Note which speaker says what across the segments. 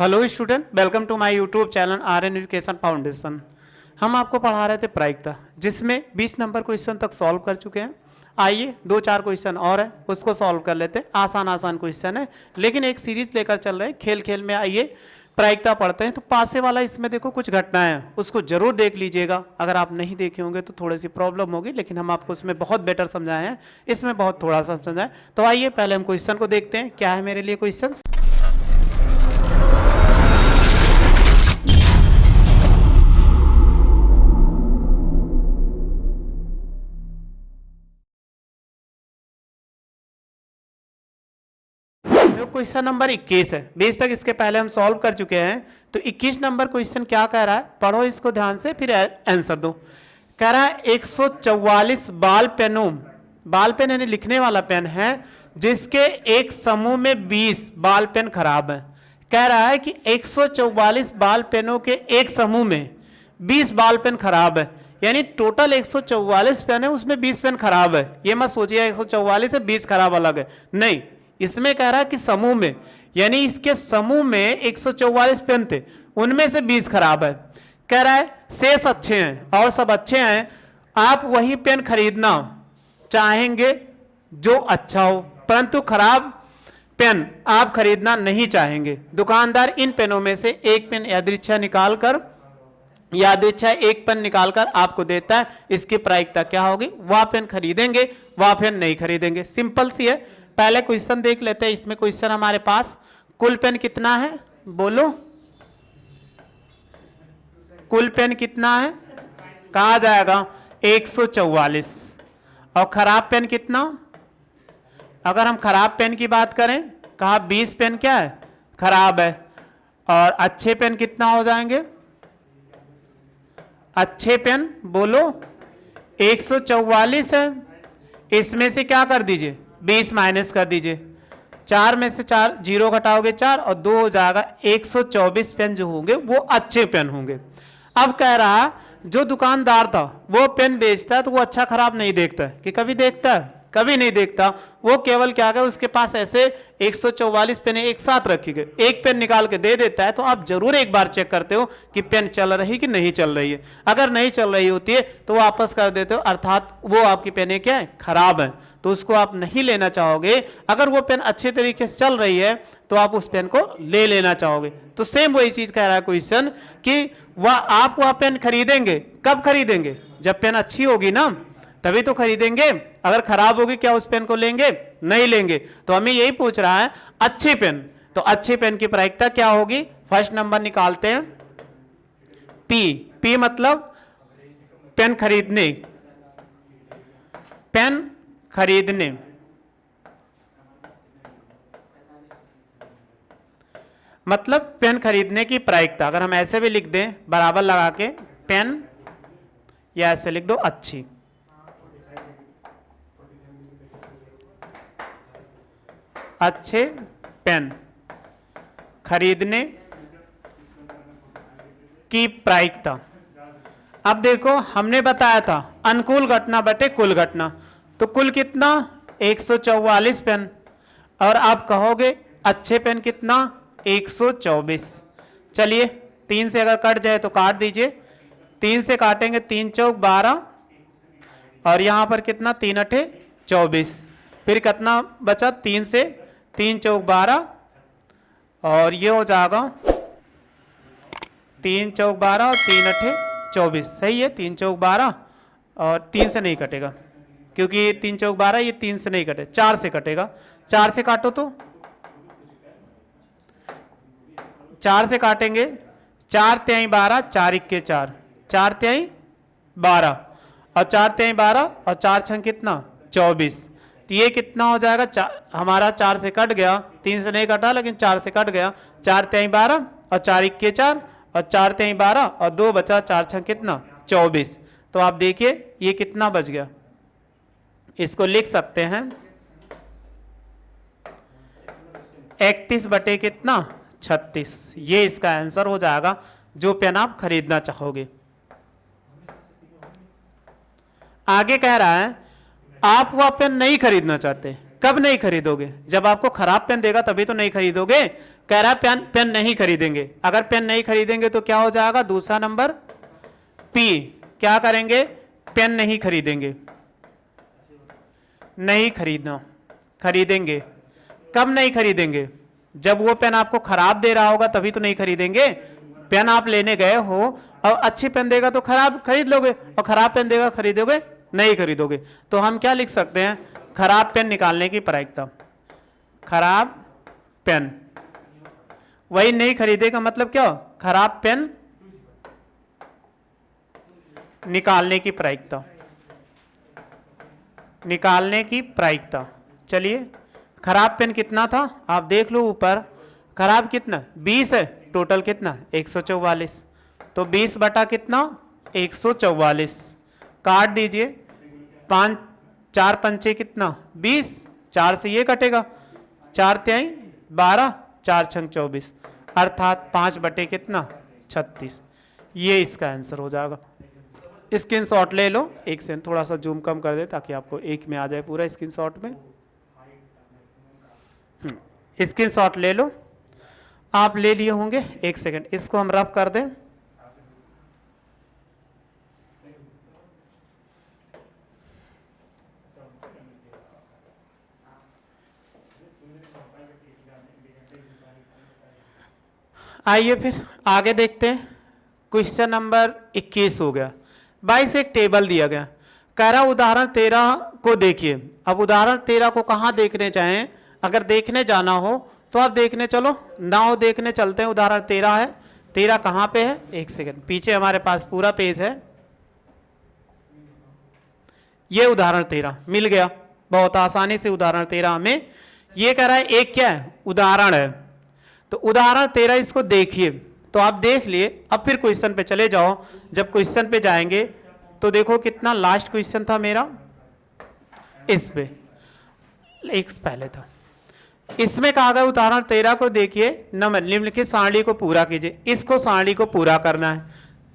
Speaker 1: Hello student, welcome to my YouTube channel Aryan education foundation. हम आपको पढ़ा रहे थे प्रायिकता, जिसमें 20 नंबर क्वेश्चन तक सॉल्व कर चुके हैं। आइए 2-4 क्वेश्चन और है, उसको सॉल्व कर लेते हैं। आसान आसान क्वेश्चन है, लेकिन एक सीरीज लेकर चल रहे हैं। खेल खेल में आइए प्रायिकता पढ़ते हैं। तो पासे वाला इसमें देखो कुछ घटनाएं हैं, उसको जरूर देख लीजिएगा। अगर आप नहीं देखे होंगे तो थोड़ी सी प्रॉब्लम होगी, लेकिन हम आपको उसमें बहुत बेटर समझाए हैं, इसमें बहुत थोड़ा सा समझाए। तो आइए पहले हम क्वेश्चन को देखते हैं। क्या है मेरे लिए क्वेश्चन? क्वेश्चन नंबर 21 है। 20 तक इसके पहले हम सॉल्व कर चुके हैं। तो 21 नंबर क्वेश्चन क्या कह रहा है, पढ़ो इसको ध्यान से फिर आंसर दो। कह रहा है 144 बाल पेनों, बाल पेन यानी लिखने वाला पेन है, जिसके एक समूह में 20 बाल पेन खराब है। कह रहा है कि 144 बाल पेनों के एक समूह में 20 बाल पेन खराब है, यानी टोटल 144 पेन है, उसमें 20 पेन खराब है। ये मत सोचिए 144 से 20 खराब अलग है, नहीं। इसमें कह रहा है कि समूह में, यानी इसके समूह में 144 पेन थे, उनमें से 20 खराब है। कह रहा है शेष अच्छे हैं और सब अच्छे हैं, आप वही पेन खरीदना चाहेंगे जो अच्छा हो, परंतु खराब पेन आप खरीदना नहीं चाहेंगे। दुकानदार इन पेनों में से एक पेन यादृच्छा एक पेन निकालकर आपको देता है। इसकी प्रायिकता क्या होगी? वह पेन खरीदेंगे, वह पेन नहीं खरीदेंगे। सिंपल सी है। पहले क्वेश्चन देख लेते हैं। इसमें क्वेश्चन हमारे पास कुल पेन कितना है, बोलो कुल पेन कितना है? कहा जाएगा 144। और खराब पेन कितना? अगर हम खराब पेन की बात करें, कहा 20 पेन क्या है? खराब है। और अच्छे पेन कितना हो जाएंगे? अच्छे पेन बोलो 144 है, इसमें से क्या कर दीजिए 20 माइनस कर दीजिए। 4 में से 4 जीरो घटाओगे 4 और 2 हो जाएगा। 124 पेन जो होंगे वो अच्छे पेन होंगे। अब कह रहा जो दुकानदार था वो पेन बेचता है, तो वो अच्छा खराब नहीं देखता है कि कभी देखता है? कभी नहीं देखता। वो केवल क्या है, उसके पास ऐसे 144 पेन एक साथ रखी गए, एक पेन निकाल के दे देता है। तो आप जरूर एक बार चेक करते हो कि पेन चल रही कि नहीं चल रही है। अगर नहीं चल रही होती है तो वापस कर देते हो, अर्थात वो आपकी पेन क्या है? खराब है, तो उसको आप नहीं लेना चाहोगे। अगर वो पेन अच्छे तरीके से चल रही है तो आप उस पेन को ले लेना चाहोगे। तो सेम वही चीज कह रहा है क्वेश्चन कि आप वह पेन खरीदेंगे। कब खरीदेंगे? जब पेन अच्छी होगी ना, तभी तो खरीदेंगे। अगर खराब होगी क्या उस पेन को लेंगे? नहीं लेंगे। तो हमें यही पूछ रहा है अच्छे पेन। तो अच्छे पेन की प्रायिकता क्या होगी? फर्स्ट नंबर निकालते हैं, पी मतलब पेन खरीदने, पेन खरीदने। मतलब पेन खरीदने की प्रायिकता। अगर हम ऐसे भी लिख दें बराबर लगा के पेन, या ऐसे लिख दो अच्छी। अच्छे पेन खरीदने की प्रायिकता। अब देखो हमने बताया था अनुकूल घटना बटे कुल घटना। तो कुल कितना? 144 पेन। और आप कहोगे अच्छे पेन कितना? 124। चलिए 3 से अगर कट जाए तो काट दीजिए। 3 से काटेंगे 3 चौक 12, और यहां पर कितना? 3 अठे 24। फिर कितना बचा? 3 से 3 चौक 12, और ये हो जाएगा 3 चौक 12 और 3 अठे 24। सही है, 3 चौक 12 और 3 से नहीं कटेगा, क्योंकि 3 चौक 12 ये 3 से नहीं कटे, 4 से कटेगा। 4 से काटो तो 4 से काटेंगे 4 तिहाई 12, 4 इक्के 4, 4 तिहाई 12 और 4 तिहाई 12 और 4 छंग कितना? 24। तो ये कितना हो जाएगा? हमारा 4 से कट गया, 3 से नहीं कटा लेकिन 4 से कट गया। 4 तिहाई 12 और 4 इक्के 4 और 4 तिहाई 12 और 2 बचा, 4 छंग कितना? 24। तो आप देखिए ये कितना बच गया। इसको लिख सकते हैं 31 बटे कितना? 36। ये इसका आंसर हो जाएगा जो पेन आप खरीदना चाहोगे। आगे कह रहा है आप वह पेन नहीं खरीदना चाहते। कब नहीं खरीदोगे? जब आपको खराब पेन देगा तभी तो नहीं खरीदोगे। कह रहा पेन पेन नहीं खरीदेंगे। अगर पेन नहीं खरीदेंगे तो क्या हो जाएगा, दूसरा नंबर पी। क्या करेंगे, पेन नहीं खरीदेंगे, नहीं खरीदना, खरीदेंगे। कब नहीं खरीदेंगे, जब वो पेन आपको खराब दे रहा होगा तभी तो नहीं खरीदेंगे। पेन आप लेने गए हो और अच्छी पेन देगा तो खराब खरीद लोगे, और खराब पेन देगा खरीदोगे, नहीं खरीदोगे। तो हम क्या लिख सकते हैं, खराब पेन निकालने की प्रायिकता। खराब पेन, वही नहीं खरीदेगा मतलब क्या, खराब पेन निकालने की प्रायिकता, निकालने की प्रायिकता। चलिए खराब पेन कितना था आप देख लो ऊपर, खराब कितना 20 है, टोटल कितना 144, तो 20 बटा कितना 144, काट दीजिए, 5 4 पंचे कितना 20, 4 से ये कटेगा, 4 तिहाई 12, 4 छंग 24, अर्थात 5 बटे कितना 36। ये इसका आंसर हो जाएगा। स्क्रीनशॉट ले लो, एक से थोड़ा सा जूम कम कर दे ताकि आपको एक में आ जाए पूरा स्क्रीनशॉट में। स्क्रीनशॉट ले लो, आप ले लिए होंगे, एक सेकंड इसको हम रफ कर दें। आइए फिर आगे देखते हैं। क्वेश्चन नंबर 21 हो गया। 22 एक टेबल दिया गया, कह रहा उदाहरण 13 को देखिए। अब उदाहरण 13 को कहाँ देखने चाहें, अगर देखने जाना हो तो आप देखने चलो, ना हो देखने चलते हैं। उदाहरण 13 है, 13 कहाँ पे है, एक सेकंड, पीछे हमारे पास पूरा पेज है। ये उदाहरण 13 मिल गया बहुत आसानी से। उदाहरण 13 हमें ये कह रहा है एक क्या है, उदाहरण है। तो उदाहरण 13 इसको देखिए, तो आप देख लिए। अब फिर क्वेश्चन पे चले जाओ। जब क्वेश्चन पे जाएंगे तो देखो कितना लास्ट क्वेश्चन था मेरा, इस पे एक पहले था। इसमें कहा गया उदाहरण 13 को देखिए, निम्नलिखित सारणी को पूरा कीजिए। इसको सारणी को पूरा करना है।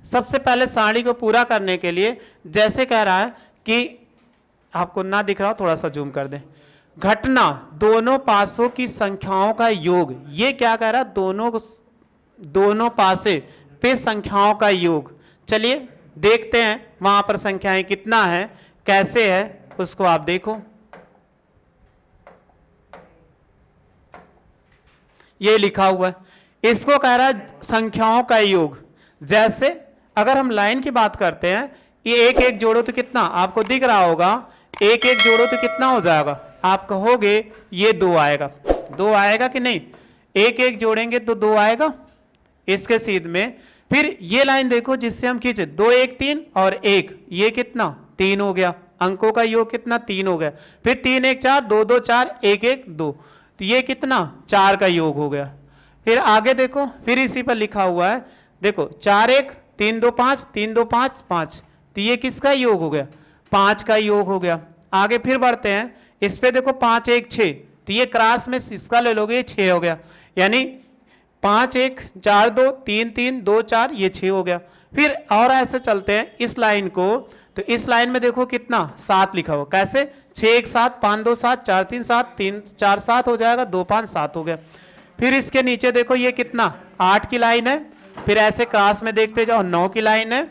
Speaker 1: सबसे पहले सारणी को पूरा करने के लिए जैसे कह रहा है कि आपको ना दिख रहा हो, थोड़ा सा जूम कर दें। घटना दोनों पासों की संख्याओं का योग, ये क्या कह रहा है, दोनों पासे पे संख्याओं का योग। चलिए देखते हैं वहां पर संख्याएं कितना है, कैसे है, उसको आप देखो। ये लिखा हुआ है, इसको कह रहा है संख्याओं का योग। जैसे अगर हम लाइन की बात करते हैं, ये एक एक जोड़ो तो कितना आपको दिख रहा होगा, एक एक जोड़ो तो कितना हो जाएगा, आप कहोगे ये 2 आएगा। 2 आएगा कि नहीं, एक एक जोड़ेंगे तो 2 आएगा इसके सीध में। फिर ये लाइन देखो जिससे हम खींचे 2 1 3 और 1, ये कितना 3 हो गया। अंकों का योग कितना 3 हो गया। फिर 3 1 4, 2 2 4, 1 1 2, तो ये कितना 4 का योग हो गया। फिर आगे देखो, फिर इसी पर लिखा हुआ है, देखो 4 1 3 2 5, 3 2 5 5, तो ये किसका योग हो गया, 5 का योग हो गया। आगे फिर बढ़ते हैं, इस पे देखो 5 1 6, तो ये क्रॉस में इसका ले लोगे, ये 6 हो गया। यानी 5 1 4 2 3 3 2 4, ये 6 हो गया। फिर और ऐसे चलते हैं इस लाइन को, तो इस लाइन में देखो कितना 7 लिखा हुआ, कैसे 6 1 7 5 2 7 4 3 7, 3 4 7 हो जाएगा, 2 5 7 हो गया। फिर इसके नीचे देखो ये कितना 8 की लाइन है। फिर ऐसे क्रॉस में देखते जाओ 9 की लाइन है,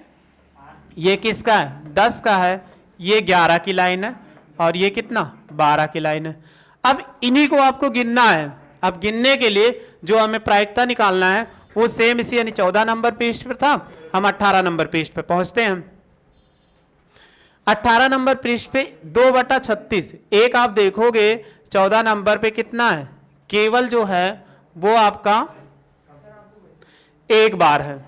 Speaker 1: ये किसका है 10 का है, ये 11 की लाइन है, और ये कितना 12 की लाइन है। अब इन्हीं को आपको गिनना है। अब गिनने के लिए जो हमें प्रायिकता निकालना है वो सेम इसी, यानी 14 नंबर पृष्ठ पर था, हम 18 नंबर पृष्ठ पे पहुंचते हैं। 18 नंबर पृष्ठ पे 2/36, एक आप देखोगे 14 नंबर पे कितना है, केवल जो है वो आपका 1 बार है।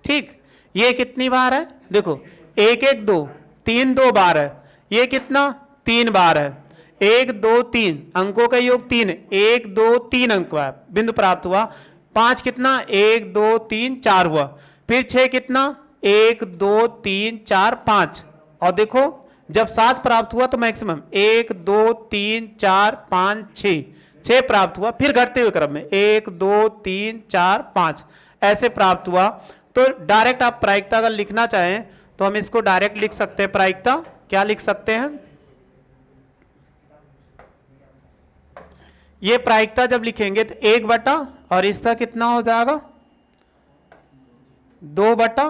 Speaker 1: ठीक, ये कितनी बार है, देखो 1 1 2 3 2 बार है, ये कितना 3 बार है। 1 2 3, अंकों का योग 3, 1 2 3 अंक बिंदु प्राप्त हुआ। 5 कितना 1 2 3 4 हुआ। फिर 6 कितना 1 2 3 4 5, और देखो जब 7 प्राप्त हुआ तो मैक्सिमम 1 2 3 4 5 6 प्राप्त हुआ। फिर घटते हुए क्रम में 1 2 3 4 5 ऐसे प्राप्त हुआ। तो डायरेक्ट आप प्रायिकता अगर लिखना चाहें तो हम इसको डायरेक्ट लिख सकते हैं। प्रायिकता क्या लिख सकते हैं, ये प्रायिकता जब लिखेंगे तो 1 बटा और इसका कितना हो जाएगा 2 बटा,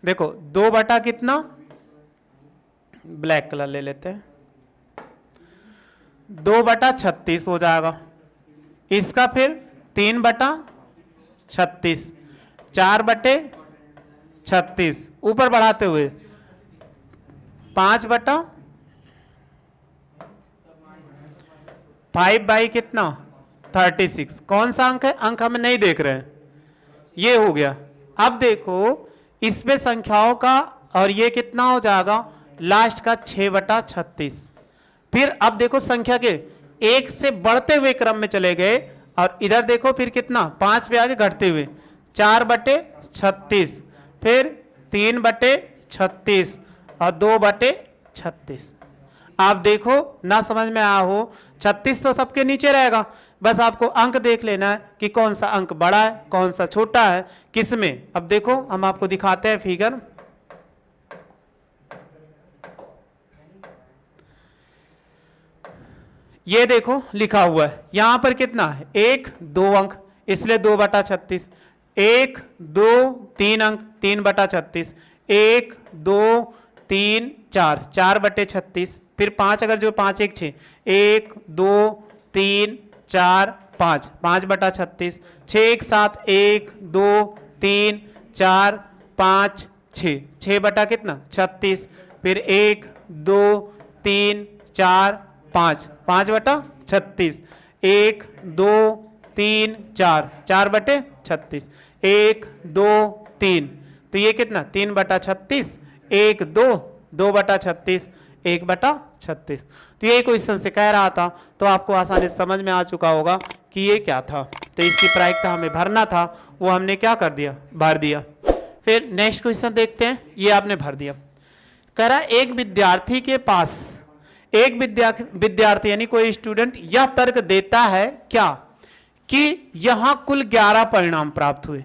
Speaker 1: देखो 2 बटा कितना, ब्लैक कलर ले लेते हैं, 2 बटा 36 हो जाएगा। इसका फिर 3 बटा 36, 4 बटे 36, ऊपर बढ़ाते हुए 5 बटा 5 बाई कितना 36। कौन सा अंक है, अंक हम नहीं देख रहे हैं, ये हो गया। अब देखो इसमें संख्याओं का, और ये कितना हो जाएगा लास्ट का 6 बटा 36। फिर अब देखो संख्या के एक से बढ़ते हुए क्रम में चले गए, और इधर देखो फिर कितना 5 पे आगे घटते हुए 4 बटे 36, फिर 3 बटे 36 और 2 बटे 36। आप देखो ना समझ में आया हो, 36 तो सबके नीचे रहेगा, बस आपको अंक देख लेना है कि कौन सा अंक बड़ा है कौन सा छोटा है किसमें। अब देखो हम आपको दिखाते हैं फिगर। ये देखो लिखा हुआ है यहां पर कितना है 1 2 अंक, इसलिए 2 बटा 36, 1 2 3 अंक 3 बटा 36, 1 2 3 4 4 बटे 36, फिर 5 अगर जो 5 1 6, 1 2 3 4 5 5 बटा 36, 6 1 7 1 2 3 4 5 6 6 बटा कितना 36, फिर 1 2 3 4 5 5 बटा 36, 1 2 3 4 4 बटे 36, 1 2 3, तो ये कितना 3 बटा 36, 1 2 2 बटा 36, 1 बटा 36। तो ये क्वेश्चन से कह रहा था, तो आपको आसानी से समझ में आ चुका होगा कि ये क्या था। तो इसकी प्रायिकता हमें भरना था, वो हमने क्या कर दिया, भर दिया। फिर नेक्स्ट क्वेश्चन देखते हैं, ये आपने भर दिया। कह रहा एक विद्यार्थी के पास, एक विद्यार्थी यानी कोई स्टूडेंट यह तर्क देता है क्या कि यहां कुल 11 परिणाम प्राप्त हुए,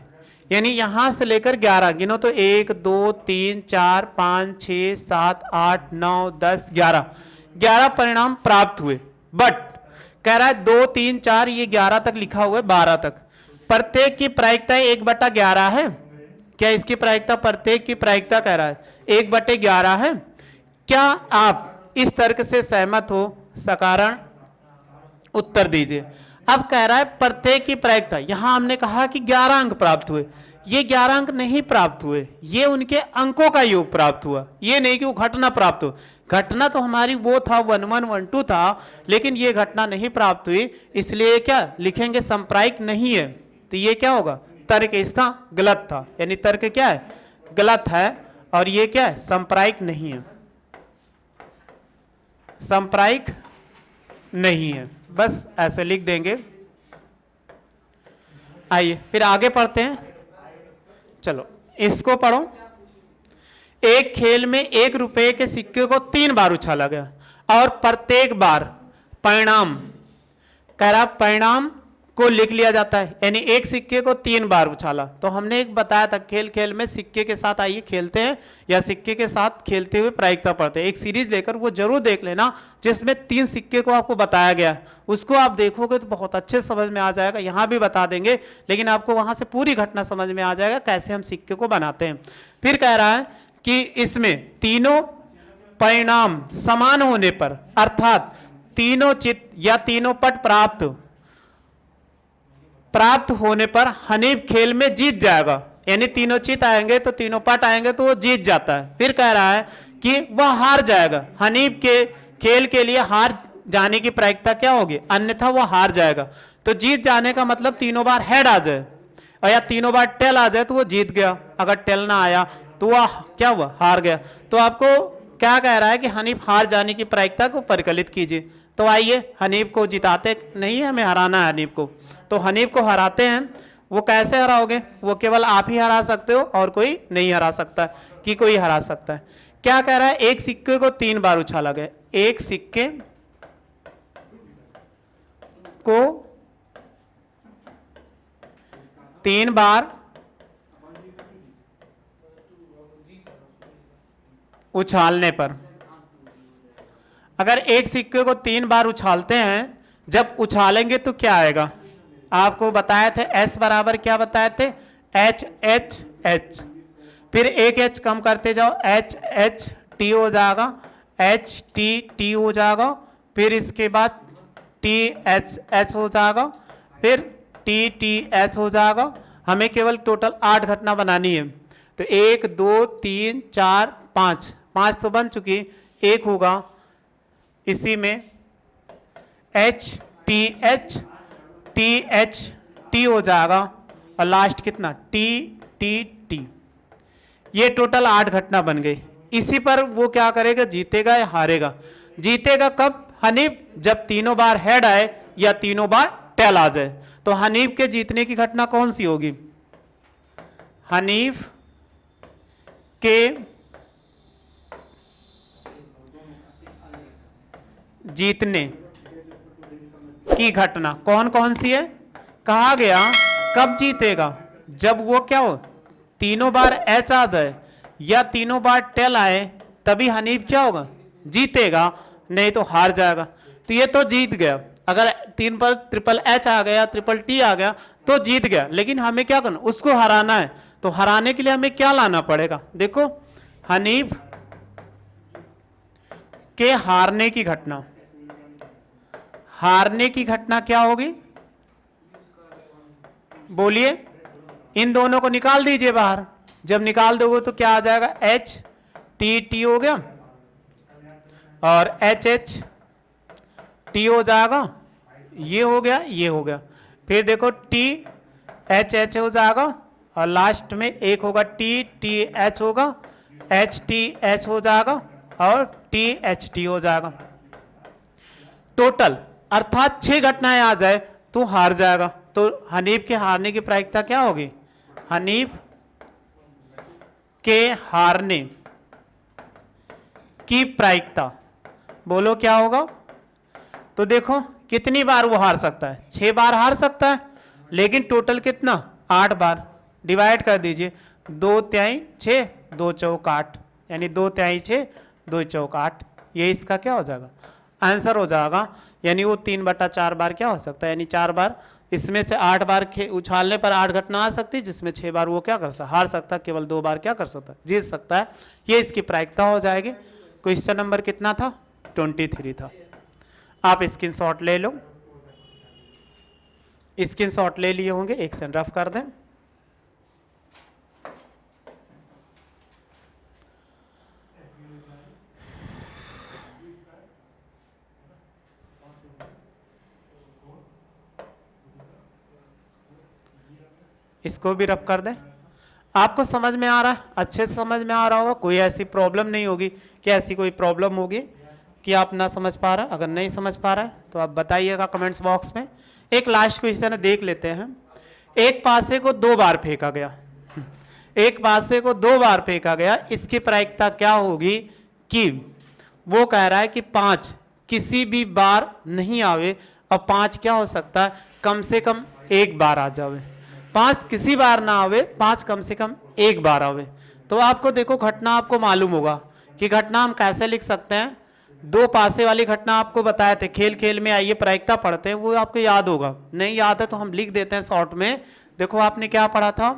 Speaker 1: यानी यहां से लेकर 11 गिनो तो 1 2 3 4 5 6 7 8 9 10 11 परिणाम प्राप्त हुए। बट कह रहा है 2 3 4 ये 11 तक लिखा हुआ है 12 तक, प्रत्येक की प्रायिकता 1/11 है। क्या इसकी प्रायिकता, प्रत्येक की प्रायिकता कह रहा है 1/11 है। क्या आप इस तर्क से सहमत हो, सकारण उत्तर दीजिए। अब कह रहा है प्रत्येक की प्रायिकता, यहां हमने कहा कि 11 अंक प्राप्त हुए, ये 11 अंक नहीं प्राप्त हुए, ये उनके अंकों का योग प्राप्त हुआ, ये नहीं कि वो घटना प्राप्त हो। घटना तो हमारी वो था 1 1 1 2 था, लेकिन ये घटना नहीं प्राप्त हुई, इसलिए क्या लिखेंगे संप्रायिक नहीं है। तो ये क्या होगा, तर्क इसका गलत था, यानी तर्क क्या है, गलत है, और ये क्या है, संप्रायिक नहीं है, संप्रायिक नहीं है, बस ऐसे लिख देंगे। आइए फिर आगे पढ़ते हैं, चलो इसको पढ़ो। एक खेल में 1 रुपए के सिक्के को 3 बार उछाला गया और प्रत्येक बार परिणाम, कह रहा परिणाम को लिख लिया जाता है, यानी एक सिक्के को 3 बार उछाला। तो हमने एक बताया था खेल खेल में सिक्के के साथ आइए खेलते हैं, या सिक्के के साथ खेलते हुए प्रायिकता पढ़ते हैं। एक सीरीज लेकर वो जरूर देख लेना जिसमें 3 सिक्के को आपको बताया गया है, उसको आप देखोगे तो बहुत अच्छे समझ में आ जाएगा। यहाँ भी बता देंगे, लेकिन आपको वहां से पूरी घटना समझ में आ जाएगा कैसे हम सिक्के को बनाते हैं। फिर कह रहा है कि इसमें तीनों परिणाम समान होने पर, अर्थात तीनों चित्त या तीनों पट प्राप्त होने पर हनीफ खेल में जीत जाएगा, यानी तीनों चित आएंगे तो तीनों पट आएंगे तो वो जीत जाता है। फिर कह रहा है कि वह हार जाएगा, हनीफ के खेल के लिए हार जाने की प्रायिकता क्या होगी, अन्यथा वो हार जाएगा। तो जीत जाने का मतलब तीनों बार हेड आ जाए, और या तीनों बार टेल आ जाए तो वो जीत गया, अगर टेल ना आया तो वह क्या हुआ, हार गया। तो आपको क्या कह रहा है कि हनीफ हार जाने की प्रायिकता को परिकलित कीजिए। तो आइए हनीफ को जिताते नहीं है, हमें हराना है हनीफ को, तो हनीफ को हराते हैं। वो कैसे हराओगे, वो केवल आप ही हरा सकते हो और कोई नहीं हरा सकता, कि कोई हरा सकता है। क्या कह रहा है, एक सिक्के को 3 बार उछाला गया, एक सिक्के को 3 बार उछालने पर अगर एक सिक्के को 3 बार उछालते हैं, जब उछालेंगे तो क्या आएगा? आपको बताए थे एस बराबर क्या बताए थे? H H H. फिर एक एच कम करते जाओ, एच एच टी हो जाएगा, एच टी टी हो जाएगा, फिर इसके बाद टी एच एच हो जाएगा, फिर टी टी एच हो जाएगा। हमें केवल टोटल 8 घटना बनानी है। तो 1 2 3 4 5, 5 तो बन चुकी, एक होगा इसी में एच टी एच टी हो जाएगा, और लास्ट कितना? T T T. ये टोटल 8 घटना बन गई। इसी पर वो क्या करेगा? जीतेगा या हारेगा? जीतेगा कब हनीफ? जब तीनों बार हेड आए या तीनों बार टेल आ जाए। तो हनीफ के जीतने की घटना कौन सी होगी? हनीफ के जीतने की घटना कौन कौन सी है? कहा गया कब जीतेगा? जब वो क्या हो? तीनों बार एच आ जाए या तीनों बार टेल आए, तभी हनीफ क्या होगा? जीतेगा, नहीं तो हार जाएगा। तो ये तो जीत गया। अगर 3 पर ट्रिपल एच आ गया, ट्रिपल टी आ गया तो जीत गया। लेकिन हमें क्या करना? उसको हराना है। तो हराने के लिए हमें क्या लाना पड़ेगा? देखो, हनीफ के हारने की घटना। हारने की घटना क्या होगी? बोलिए। इन दोनों को निकाल दीजिए बाहर। जब निकाल दोगे तो क्या आ जाएगा? एच टी टी हो गया और एच एच टी हो जाएगा, ये हो गया, ये हो गया। फिर देखो टी एच एच हो जाएगा, और लास्ट में एक होगा टी टी एच होगा, एच टी एच हो जाएगा, और टी एच टी हो जाएगा। टोटल अर्थात 6 घटनाएं आ जाए तो हार जाएगा। तो हनीफ के हारने की प्रायिकता क्या होगी? हनीफ के हारने की प्रायिकता, बोलो क्या होगा? तो देखो कितनी बार वो हार सकता है? 6 बार हार सकता है, लेकिन टोटल कितना? 8 बार। डिवाइड कर दीजिए, 2 तिहाई 6, 2 चौक 8, यानी 2 तिहाई 6, 2 चौक 8। ये इसका क्या हो जाएगा? आंसर हो जाएगा। यानी वो 3/4 बार क्या हो सकता है? यानी 4 बार। इसमें से 8 बार उछालने पर 8 घटना आ सकती है, जिसमें 6 बार वो क्या कर सकता? हार सकता है। केवल 2 बार क्या कर सकता है? जीत सकता है। ये इसकी प्रायिकता हो जाएगी। क्वेश्चन नंबर कितना था? 23 था। आप स्क्रीनशॉट ले लो। स्क्रीनशॉट ले लिए होंगे, एक सेकंड रफ कर दें। इसको भी रफ कर दें। आपको समझ में आ रहा है? अच्छे से समझ में आ रहा होगा। कोई ऐसी प्रॉब्लम नहीं होगी कि ऐसी कोई प्रॉब्लम होगी कि आप ना समझ पा रहा है। अगर नहीं समझ पा रहा है तो आप बताइएगा कमेंट्स बॉक्स में। एक लास्ट क्वेश्चन देख लेते हैं। एक पासे को 2 बार फेंका गया। एक पासे को 2 बार फेंका गया, इसकी प्रायिकता क्या होगी? कि वो कह रहा है कि 5 किसी भी बार नहीं आवे, और 5 क्या हो सकता है? कम से कम 1 बार आ जावे। 5 किसी बार ना आवे, 5 कम से कम 1 बार आवे। तो आपको देखो घटना आपको मालूम होगा कि घटना हम कैसे लिख सकते हैं। 2 पासे वाली घटना आपको बताए थे, खेल खेल में आइए प्रायिकता पढ़ते हैं, वो आपको याद होगा। नहीं याद है तो हम लिख देते हैं शॉर्ट में। देखो आपने क्या पढ़ा था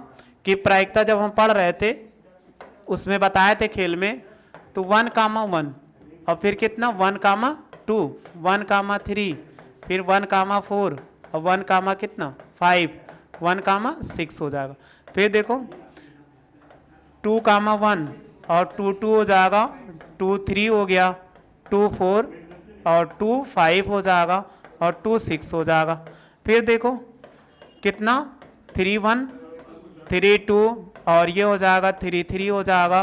Speaker 1: कि प्रायिकता जब हम पढ़ रहे थे उसमें बताए थे खेल में, तो 1,1 और फिर कितना? 1,2, 1,3, फिर 1,4 और 1, कितना? 5, 1,6 हो जाएगा। फिर देखो 2,1 और 2,2 हो जाएगा, 2,3 हो गया, 2,4 और 2,5 हो जाएगा, और 2,6 हो जाएगा। फिर देखो कितना? 3,1, 3,2 और ये हो जाएगा, 3,3 हो जाएगा,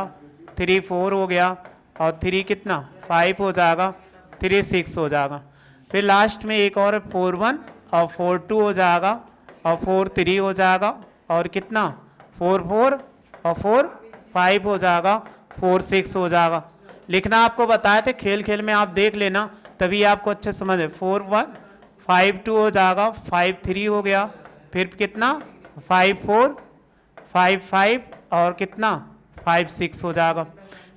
Speaker 1: 3,4 हो गया, और 3 कितना? 5 हो जाएगा, 3,6 हो जाएगा। फिर लास्ट में एक और 4,1 और 4,2 हो जाएगा, और 4,3 हो जाएगा, और कितना? 4,4 और 4,5 हो जाएगा, 4,6 हो जाएगा। लिखना आपको बताए थे, खेल खेल में आप देख लेना तभी आपको अच्छे समझ है। 4,1, 5,2 हो जाएगा, 5,3 हो गया, फिर कितना? 5,4, 5,5 और कितना? 5,6 हो जाएगा।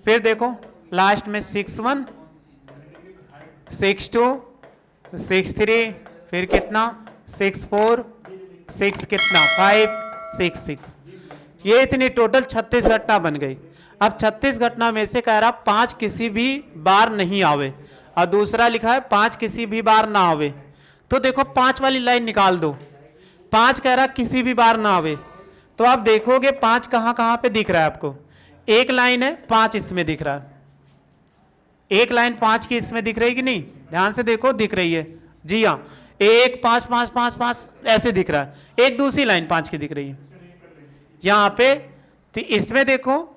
Speaker 1: फिर देखो लास्ट में 6,1, 6 2 6 3, फिर कितना 6 4 6 कितना 5 6 6। ये इतनी टोटल 36 घटना बन गई। अब 36 घटना में से कह रहा 5 किसी भी बार नहीं आवे, और दूसरा लिखा है 5 किसी भी बार ना आवे। तो देखो 5 वाली लाइन निकाल दो। 5 कह रहा किसी भी बार ना आवे, तो आप देखोगे 5 कहां कहां पे दिख रहा है आपको। एक लाइन है 5 इसमें दिख रहा है, एक लाइन 5 की इसमें दिख रही है कि नहीं, ध्यान से देखो दिख रही है। जी हाँ, 1 5 5 5 5 ऐसे दिख रहा है। एक दूसरी लाइन 5 की दिख रही है यहां पे। तो इसमें देखो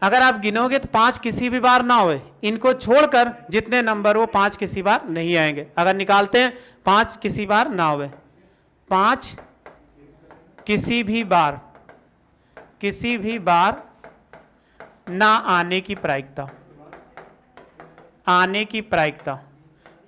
Speaker 1: अगर आप गिनोगे तो 5 किसी भी बार ना होए, इनको छोड़कर जितने नंबर वो 5 किसी बार नहीं आएंगे। अगर निकालते हैं 5 किसी बार ना होए, 5 किसी भी बार ना आने की प्रायिकता, आने की प्रायिकता।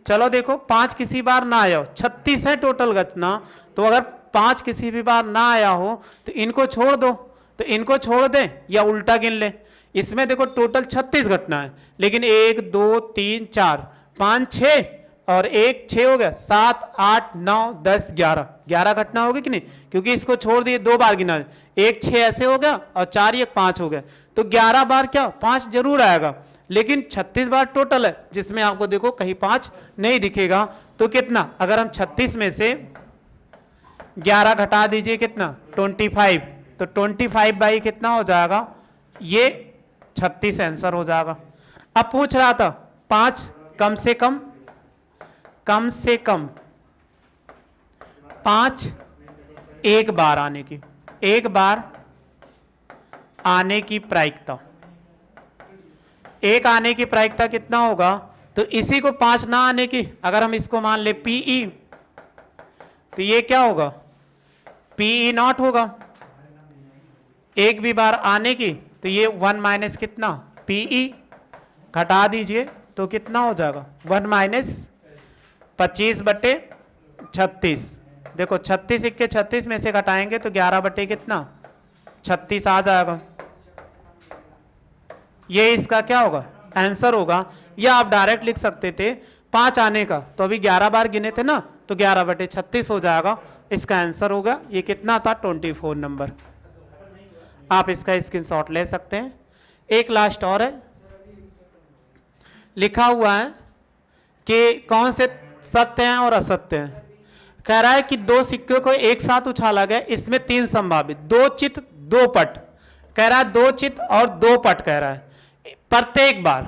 Speaker 1: चलो देखो 5 किसी बार ना आया हो, 36 है टोटल घटना, तो अगर 5 किसी भी बार ना आया हो तो इनको छोड़ दो, तो इनको छोड़ दें या उल्टा गिन ले। इसमें देखो टोटल 36 घटना है, लेकिन 1 2 3 4 5 6 और 1 6 हो गया, 7 8 9 10 11 घटना होगी कि नहीं, क्योंकि इसको छोड़ दिए 2 बार गिना, 1 6 ऐसे हो गया और 4 1 5 हो गया, तो 11 बार क्या 5 जरूर आएगा। लेकिन 36 बार टोटल है, जिसमें आपको देखो कहीं 5 नहीं दिखेगा। तो कितना, अगर हम 36 में से 11 घटा दीजिए कितना 25, तो 25 बाई कितना हो जाएगा, ये 36 आंसर हो जाएगा। अब पूछ रहा था 5 कम से कम 5 एक बार आने की, एक बार आने की प्रायिकता, एक आने की प्रायिकता कितना होगा। तो इसी को 5 ना आने की, अगर हम इसको मान ले PE, तो ये क्या होगा PE नॉट होगा। एक भी बार आने की, तो ये 1 माइनस कितना PE, घटा दीजिए तो कितना हो जाएगा 1 माइनस 25 बटे 36। देखो 36 इक्के 36 में से घटाएंगे तो 11 बटे कितना 36 आ जाएगा। ये इसका क्या होगा आंसर होगा। या आप डायरेक्ट लिख सकते थे 5 आने का, तो अभी 11 बार गिने थे ना, तो 11 बटे 36 हो जाएगा। इसका आंसर होगा ये कितना था 24 नंबर। आप इसका स्क्रीनशॉट ले सकते हैं। एक लास्ट और है, लिखा हुआ है कि कौन से सत्य हैं और असत्य हैं। कह रहा है कि 2 सिक्के को एक साथ उछाला गया, इसमें 3 संभावित, 2 चित 2 पट। कह रहा है 2 चित और 2 पट, कह रहा है प्रत्येक बार,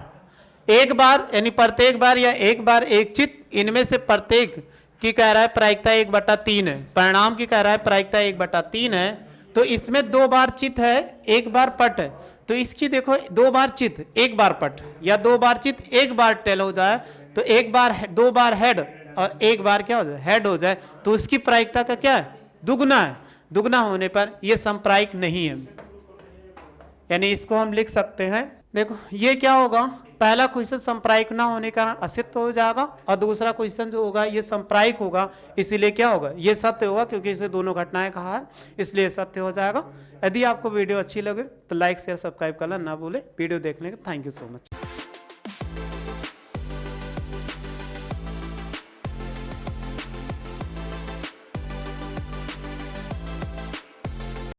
Speaker 1: एक बार यानी प्रत्येक बार या एक बार एक चित, इनमें से प्रत्येक की कह रहा है प्रायिकता 1/3 है, परिणाम की कह रहा है प्रायिकता 1/3 है। तो इसमें 2 बार चित है, 1 बार पट है, तो इसकी देखो 2 बार चित 1 बार पट, या 2 बार चित 1 बार टेल हो जाए, तो 2 बार हेड और 1 बार क्या हो जाए हेड हो जाए, तो उसकी प्रायिकता का क्या है दुगना है। दुगना होने पर यह समप्रायिक नहीं है, यानी इसको हम लिख सकते हैं। देखो ये क्या होगा, पहला क्वेश्चन संप्रायिक ना होने का असिद्ध हो जाएगा, और दूसरा क्वेश्चन जो होगा ये संप्रायिक होगा, इसीलिए क्या होगा ये सत्य होगा, क्योंकि इसे दोनों घटनाएं कहा है इसलिए सत्य हो जाएगा। यदि आपको वीडियो अच्छी लगे तो लाइक शेयर सब्सक्राइब करना ना भूले। वीडियो देखने का थैंक यू सो मच।